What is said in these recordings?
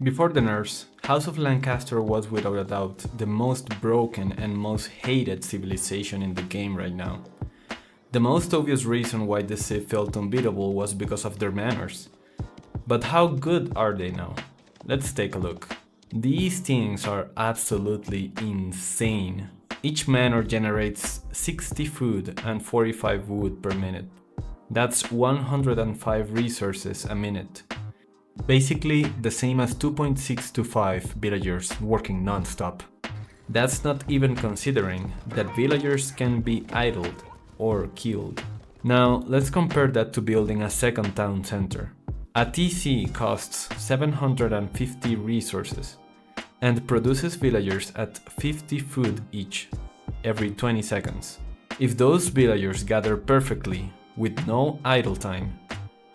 Before the nerfs, House of Lancaster was without a doubt the most broken and most hated civilization in the game right now. The most obvious reason why the Civ felt unbeatable was because of their manors. But how good are they now? Let's take a look. These things are absolutely insane. Each manor generates 60 food and 45 wood per minute. That's 105 resources a minute. Basically the same as 2.625 villagers working non-stop. That's not even considering that villagers can be idled or killed. Now let's compare that to building a second town center. A TC costs 750 resources and produces villagers at 50 food each every 20 seconds. If those villagers gather perfectly with no idle time,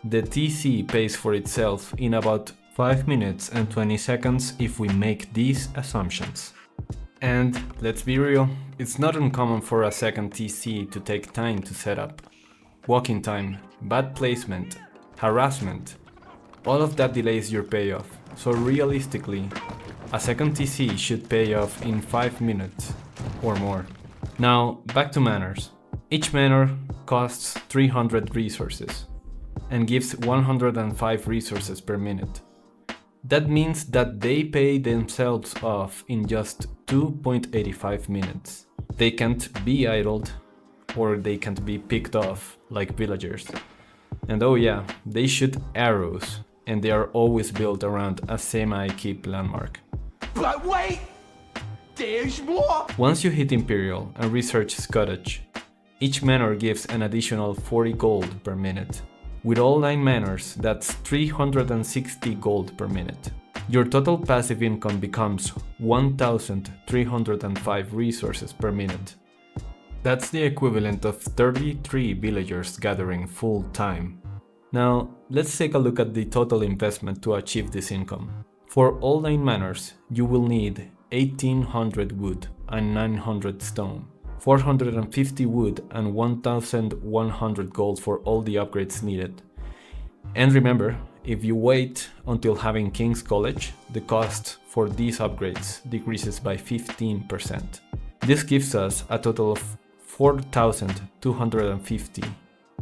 the TC pays for itself in about 5 minutes and 20 seconds if we make these assumptions. And let's be real, it's not uncommon for a second TC to take time to set up. Walking time, bad placement, harassment, all of that delays your payoff, so realistically, a second TC should pay off in 5 minutes or more. Now, back to manors. Each manor costs 300 resources and gives 105 resources per minute. That means that they pay themselves off in just 2.85 minutes. They can't be idled or they can't be picked off like villagers. And oh yeah, they shoot arrows and they are always built around a semi-keep landmark. But wait! There's more! Once you hit Imperial and research Scottish, each manor gives an additional 40 gold per minute. With all 9 manors, that's 360 gold per minute. Your total passive income becomes 1,305 resources per minute. That's the equivalent of 33 villagers gathering full time. Now, let's take a look at the total investment to achieve this income. For all 9 manors, you will need 1800 wood and 900 stone, 450 wood and 1100 gold for all the upgrades needed. And remember, if you wait until having King's College, the cost for these upgrades decreases by 15%. This gives us a total of 4,250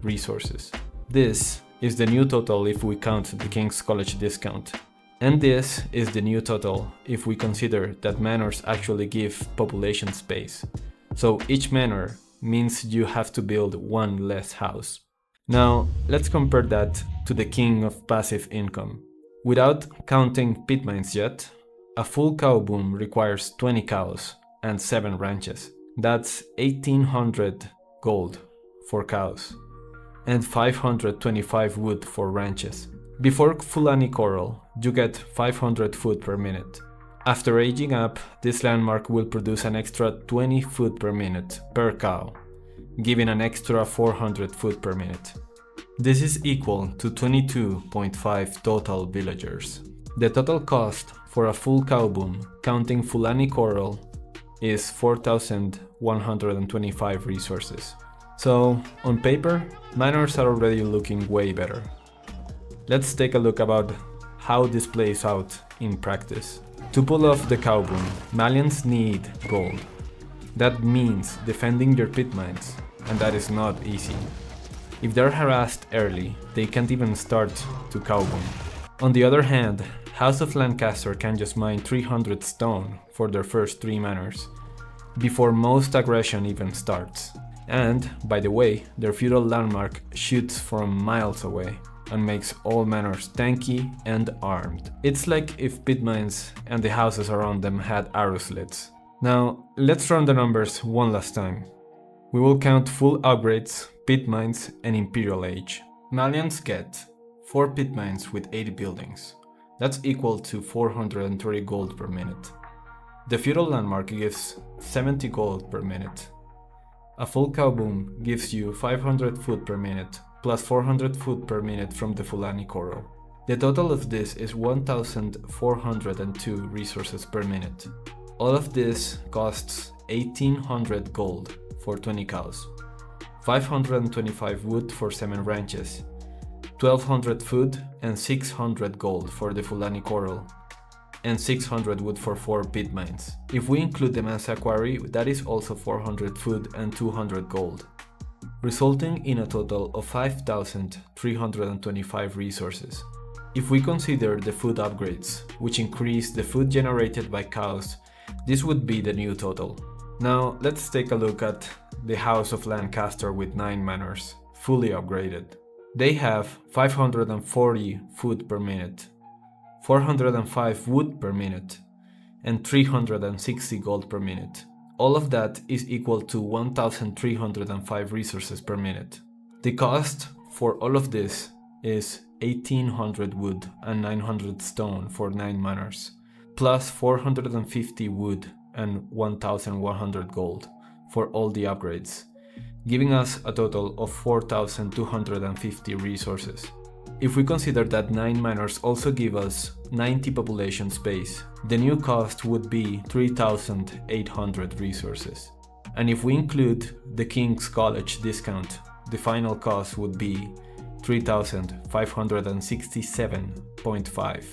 resources. This is the new total if we count the King's College discount. And this is the new total if we consider that manors actually give population space. So each manor means you have to build one less house. Now let's compare that to the king of passive income. Without counting pit mines yet, a full cow boom requires 20 cows and 7 ranches. That's 1800 gold for cows and 525 wood for ranches. Before Fulani Coral, you get 500 food per minute. After aging up, this landmark will produce an extra 20 food per minute per cow, giving an extra 400 food per minute. This is equal to 22.5 total villagers. The total cost for a full cow boom, counting Fulani Coral, is 4,125 resources. So, on paper, manors are already looking way better. Let's take a look about how this plays out in practice. To pull off the cow boom, Malians need gold. That means defending your pit mines, and that is not easy. If they're harassed early, they can't even start to cow boom. On the other hand, House of Lancaster can just mine 300 stone for their first 3 manors, before most aggression even starts. And, by the way, their feudal landmark shoots from miles away and makes all manors tanky and armed. It's like if pit mines and the houses around them had arrow slits. Now, let's run the numbers one last time. We will count full upgrades, pit mines and Imperial Age. Malians get 4 pit mines with 80 buildings. That's equal to 430 gold per minute. The feudal landmark gives 70 gold per minute. A full cow boom gives you 500 food per minute, plus 400 food per minute from the Fulani Coral. The total of this is 1,402 resources per minute. All of this costs 1800 gold for 20 cows, 525 wood for 7 ranches, 1200 food and 600 gold for the Fulani Coral, and 600 wood for 4 pit mines. If we include the Mansa quarry, that is also 400 food and 200 gold, resulting in a total of 5,325 resources. If we consider the food upgrades, which increase the food generated by cows, this would be the new total. Now let's take a look at the House of Lancaster with 9 manors, fully upgraded. They have 540 food per minute, 405 wood per minute, and 360 gold per minute. All of that is equal to 1,305 resources per minute. The cost for all of this is 1,800 wood and 900 stone for 9 manors, plus 450 wood and 1,100 gold for all the upgrades, giving us a total of 4,250 resources. If we consider that 9 manors also give us 90 population space, the new cost would be 3,800 resources. And if we include the King's College discount, the final cost would be 3,567.5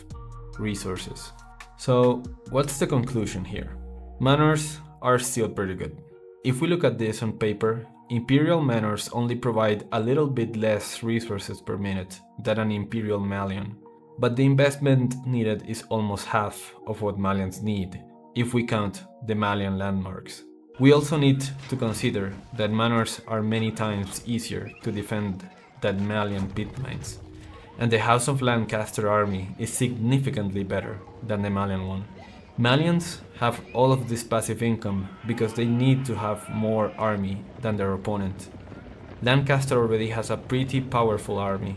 resources. So what's the conclusion here? Manors are still pretty good. If we look at this on paper, Imperial Manors only provide a little bit less resources per minute than an Imperial Malian, but the investment needed is almost half of what Malians need if we count the Malian landmarks. We also need to consider that manors are many times easier to defend than Malian pit mines, and the House of Lancaster army is significantly better than the Malian one. Malians have all of this passive income because they need to have more army than their opponent. Lancaster already has a pretty powerful army,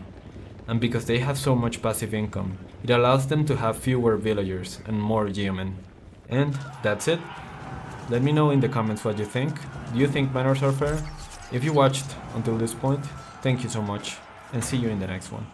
and because they have so much passive income, it allows them to have fewer villagers and more yeomen. And that's it. Let me know in the comments what you think. Do you think manors are fair? If you watched until this point, thank you so much, and see you in the next one.